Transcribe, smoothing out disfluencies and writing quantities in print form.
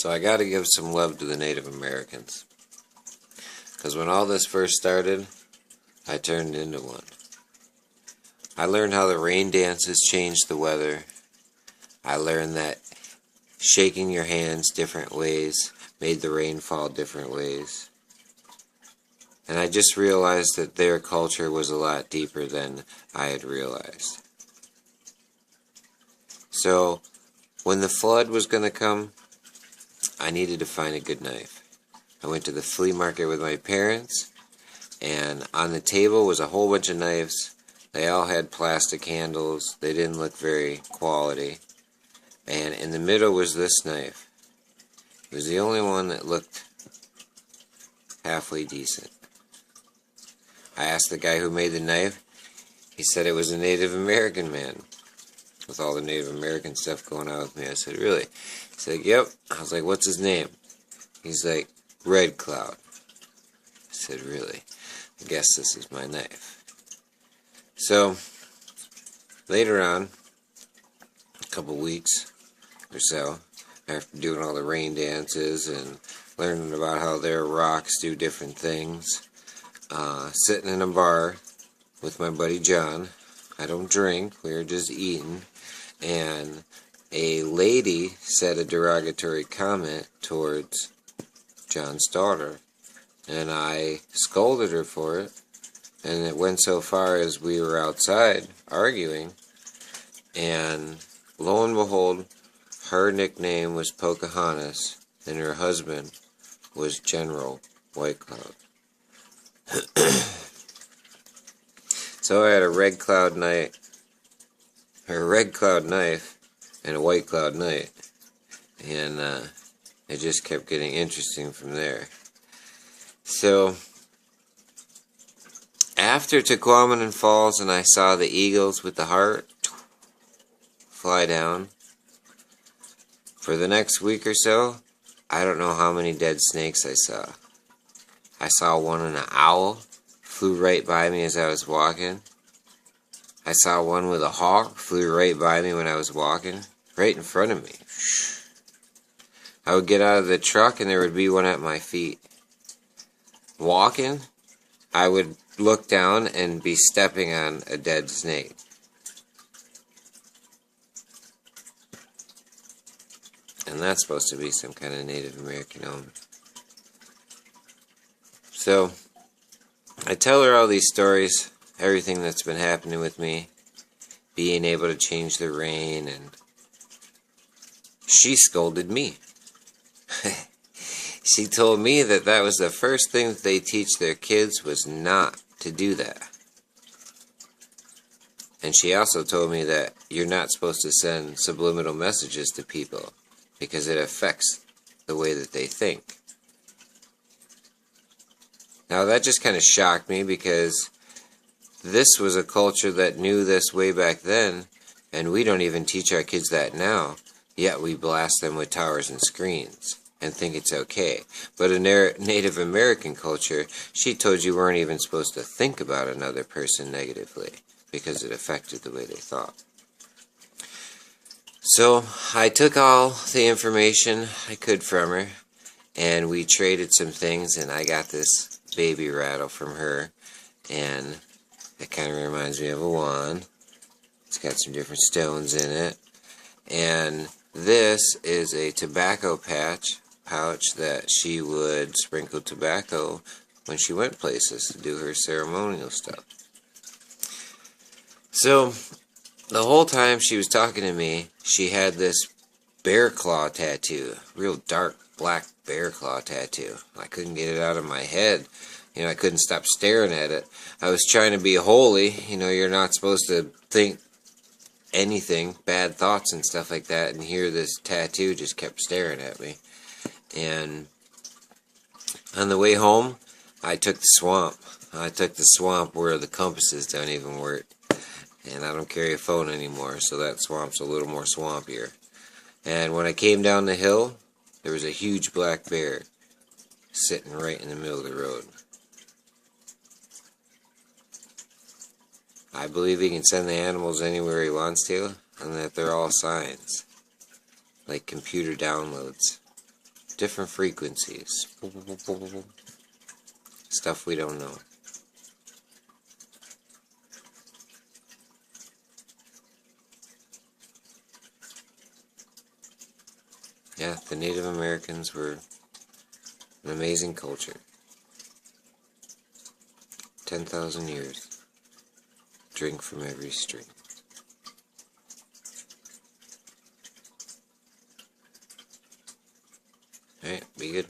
So I got to give some love to the Native Americans. Because when all this first started, I turned into one. I learned how the rain dances changed the weather. I learned that shaking your hands different ways made the rain fall different ways. And I just realized that their culture was a lot deeper than I had realized. So, when the flood was going to come, I needed to find a good knife. I went to the flea market with my parents, and on the table was a whole bunch of knives. They all had plastic handles. They didn't look very quality. And in the middle was this knife. It was the only one that looked halfway decent. I asked the guy who made the knife. He said it was a Native American man. With all the Native American stuff going on with me. I said, really? He said, yep. I was like, what's his name? He's like, Red Cloud. I said, really? I guess this is my knife. So, later on, a couple weeks or so, after doing all the rain dances and learning about how their rocks do different things, sitting in a bar with my buddy John. I don't drink, we were just eating, and a lady said a derogatory comment towards John's daughter, and I scolded her for it, and it went so far as we were outside arguing, and lo and behold, her nickname was Pocahontas, and her husband was General White Cloud. So I had a Red Cloud knife, and a White Cloud knight, and it just kept getting interesting from there. So after Tequamanon Falls and I saw the eagles with the heart fly down, for the next week or so, I don't know how many dead snakes I saw. I saw one in an owl, flew right by me as I was walking. I saw one with a hawk, flew right by me when I was walking, right in front of me. I would get out of the truck and there would be one at my feet. Walking, I would look down and be stepping on a dead snake. And that's supposed to be some kind of Native American omen. So, I tell her all these stories, everything that's been happening with me, being able to change the rain, and she scolded me. She told me that that was the first thing that they teach their kids was not to do that. And she also told me that you're not supposed to send subliminal messages to people because it affects the way that they think. Now that just kind of shocked me because this was a culture that knew this way back then, and we don't even teach our kids that now, yet we blast them with towers and screens and think it's okay. But in Native American culture, she told you weren't even supposed to think about another person negatively because it affected the way they thought. So I took all the information I could from her, and we traded some things, and I got this baby rattle from her, and it kind of reminds me of a wand. It's got some different stones in it, and this is a tobacco pouch that she would sprinkle tobacco when she went places to do her ceremonial stuff. So the whole time she was talking to me, she had this bear claw tattoo, real dark black bear claw tattoo. I couldn't get it out of my head. I couldn't stop staring at it. I was trying to be holy. You're not supposed to think anything, bad thoughts and stuff like that, and here this tattoo just kept staring at me. And on the way home, I took the swamp. I took the swamp where the compasses don't even work. And I don't carry a phone anymore, so that swamp's a little more swampier. And when I came down the hill, there was a huge black bear sitting right in the middle of the road. I believe he can send the animals anywhere he wants to, and that they're all signs, like computer downloads. different frequencies. Stuff we don't know. Yeah, the Native Americans were an amazing culture. 10,000 years. Drink from every stream. Alright, be good.